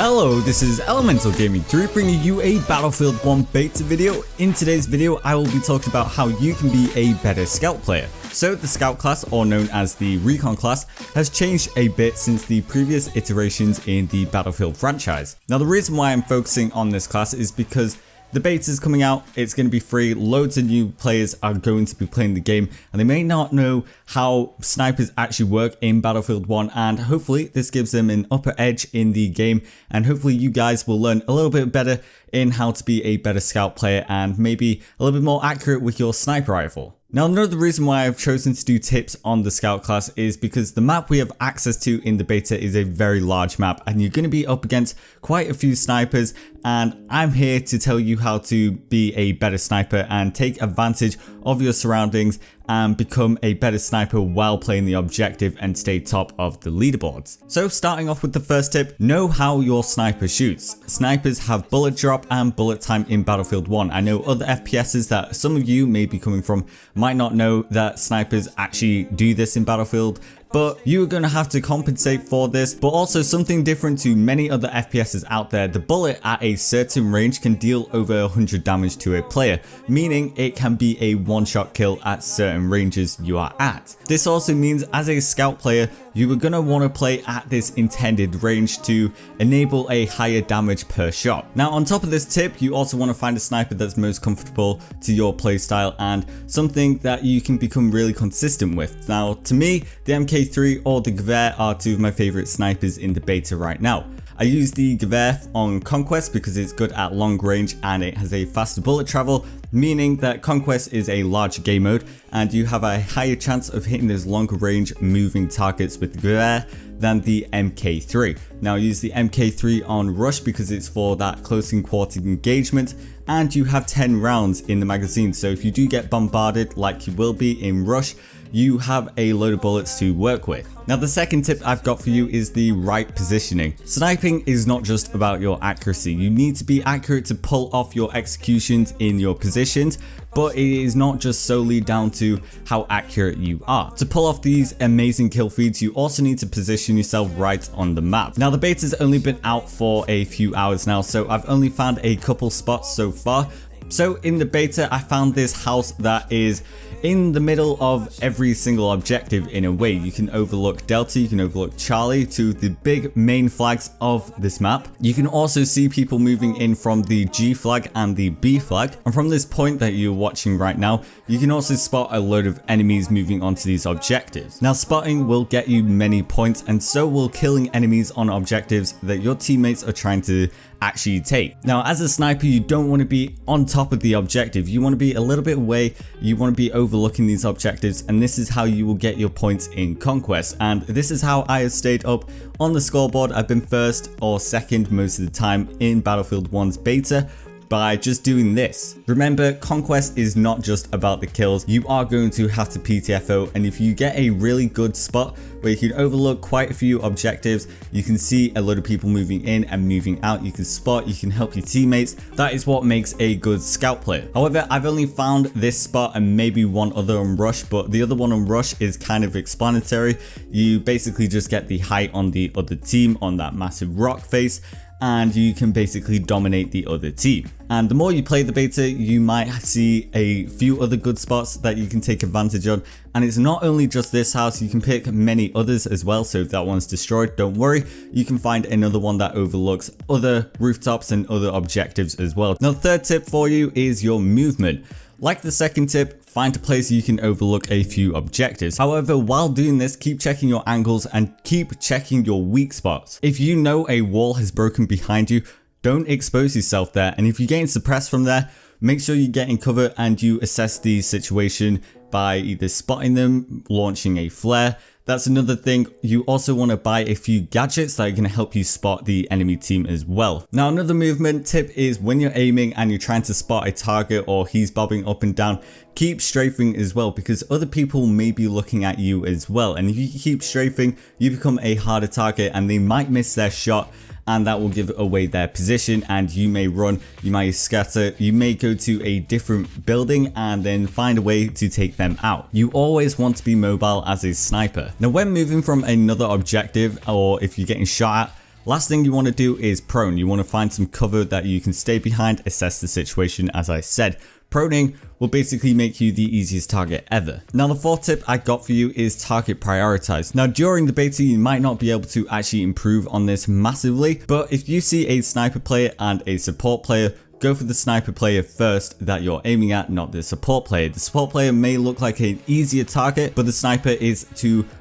Hello, this is Elemental Gaming 3 bringing you a Battlefield 1 beta video. In today's video, I will be talking about how you can be a better scout player. So the scout class, or known as the recon class, has changed a bit since the previous iterations in the Battlefield franchise. Now the reason why I'm focusing on this class is because the beta is coming out, it's going to be free, loads of new players are going to be playing the game and they may not know how snipers actually work in Battlefield 1, and hopefully this gives them an upper edge in the game, and hopefully you guys will learn a little bit better in how to be a better scout player and maybe a little bit more accurate with your sniper rifle. Now another reason why I've chosen to do tips on the scout class is because the map we have access to in the beta is a very large map and you're going to be up against quite a few snipers, and I'm here to tell you how to be a better sniper and take advantage of your surroundings and become a better sniper while playing the objective and stay top of the leaderboards. So starting off with the first tip, know how your sniper shoots. Snipers have bullet drop and bullet time in Battlefield 1. I know other FPSs that some of you may be coming from might not know that snipers actually do this in Battlefield, but you are going to have to compensate for this. But also something different to many other FPSs out there, the bullet at a certain range can deal over 100 damage to a player, meaning it can be a one-shot kill at certain ranges you are at. This also means as a scout player, you are going to want to play at this intended range to enable a higher damage per shot. Now on top of this tip, you also want to find a sniper that's most comfortable to your playstyle and something that you can become really consistent with. Now to me, the MK3 or the Gewehr are two of my favorite snipers in the beta right now. I use the Gewehr on Conquest because it's good at long range and it has a faster bullet travel, meaning that Conquest is a larger game mode and you have a higher chance of hitting those longer range moving targets with the Gewehr than the MK3. Now I use the MK3 on Rush because it's for that close quarter engagement and you have 10 rounds in the magazine, so if you do get bombarded like you will be in Rush, you have a load of bullets to work with. Now the second tip I've got for you is the right positioning. Sniping is not just about your accuracy. You need to be accurate to pull off your executions in your positions, but it is not just solely down to how accurate you are. To pull off these amazing kill feeds, you also need to position yourself right on the map. Now the beta's only been out for a few hours now, so I've only found a couple spots so far. So in the beta, I found this house that is in the middle of every single objective in a way. You can overlook Delta, you can overlook Charlie, to the big main flags of this map. You can also see people moving in from the G flag and the B flag. And from this point that you're watching right now, you can also spot a load of enemies moving onto these objectives. Now spotting will get you many points, and so will killing enemies on objectives that your teammates are trying to actually take. Now as a sniper, you don't want to be on top of the objective. You want to be a little bit away, you want to be overlooking these objectives, and this is how you will get your points in Conquest. And this is how I have stayed up on the scoreboard. I've been first or second most of the time in Battlefield 1's beta by just doing this. Remember, Conquest is not just about the kills. You are going to have to PTFO, and if you get a really good spot where you can overlook quite a few objectives, you can see a lot of people moving in and moving out, you can spot, you can help your teammates, that is what makes a good scout player. However, I've only found this spot and maybe one other on Rush, but the other one on Rush is kind of explanatory. You basically just get the height on the other team on that massive rock face, and you can basically dominate the other team. And the more you play the beta, you might see a few other good spots that you can take advantage of. And it's not only just this house, you can pick many others as well. So if that one's destroyed, don't worry, you can find another one that overlooks other rooftops and other objectives as well. Now the third tip for you is your movement. Like the second tip, find a place you can overlook a few objectives. However, while doing this, keep checking your angles and keep checking your weak spots. If you know a wall has broken behind you, don't expose yourself there. And if you're getting suppressed from there, make sure you get in cover and you assess the situation by either spotting them, launching a flare. That's another thing. You also want to buy a few gadgets that are going to help you spot the enemy team as well. Now another movement tip is when you're aiming and you're trying to spot a target or he's bobbing up and down, keep strafing as well, because other people may be looking at you as well. And if you keep strafing, you become a harder target and they might miss their shot, and that will give away their position, and you may run, you might scatter, you may go to a different building and then find a way to take them out. You always want to be mobile as a sniper. Now when moving from another objective, or if you're getting shot at, Last thing you want to do is prone. You want to find some cover that you can stay behind, assess the situation as I said. Proning will basically make you the easiest target ever. Now the fourth tip I got for you is target prioritize. Now during the beta you might not be able to actually improve on this massively, but if you see a sniper player and a support player, go for the sniper player first that you're aiming at, not the support player. The support player may look like an easier target, but the sniper is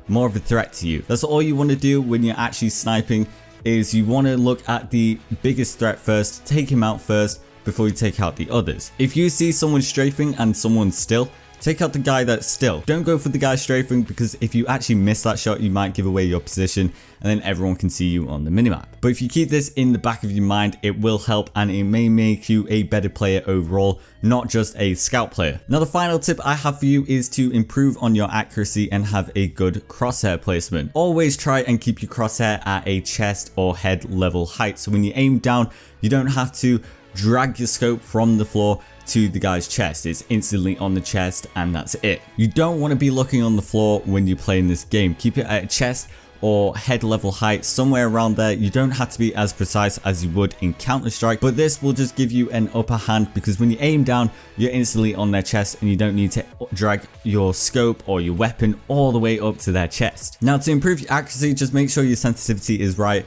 more of a threat to you. That's all you want to do when you're actually sniping, is you want to look at the biggest threat first, take him out first before you take out the others. If you see someone strafing and someone's still, take out the guy that's still. Don't go for the guy strafing, because if you actually miss that shot, you might give away your position and then everyone can see you on the minimap. But if you keep this in the back of your mind, it will help and it may make you a better player overall, not just a scout player. Now the final tip I have for you is to improve on your accuracy and have a good crosshair placement. Always try and keep your crosshair at a chest or head level height, so when you aim down, you don't have to drag your scope from the floor to the guy's chest. It's instantly on the chest and that's it. You don't want to be looking on the floor when you're playing this game. Keep it at a chest or head level height, somewhere around there. You don't have to be as precise as you would in Counter-Strike, but this will just give you an upper hand, because when you aim down, you're instantly on their chest and you don't need to drag your scope or your weapon all the way up to their chest. Now to improve your accuracy, just make sure your sensitivity is right.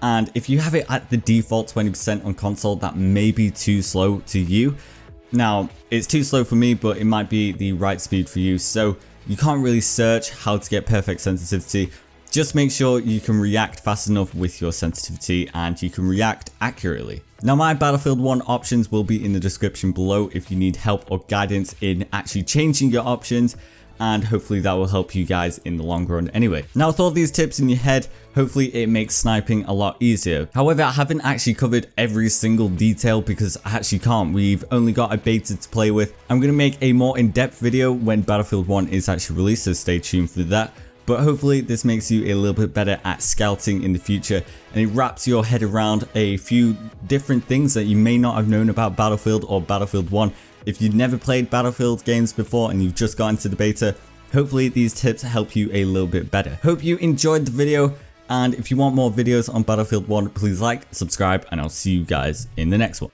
And if you have it at the default 20% on console, that may be too slow to you. Now, it's too slow for me, but it might be the right speed for you. So you can't really search how to get perfect sensitivity. Just make sure you can react fast enough with your sensitivity and you can react accurately. Now my Battlefield 1 options will be in the description below if you need help or guidance in actually changing your options, and hopefully that will help you guys in the long run anyway. Now with all these tips in your head, hopefully it makes sniping a lot easier. However, I haven't actually covered every single detail because I actually can't. We've only got a beta to play with. I'm going to make a more in-depth video when Battlefield 1 is actually released, so stay tuned for that. But hopefully this makes you a little bit better at scouting in the future, and it wraps your head around a few different things that you may not have known about Battlefield or Battlefield 1. If you've never played Battlefield games before and you've just got into the beta, hopefully these tips help you a little bit better. Hope you enjoyed the video, and if you want more videos on Battlefield 1, please like, subscribe, and I'll see you guys in the next one.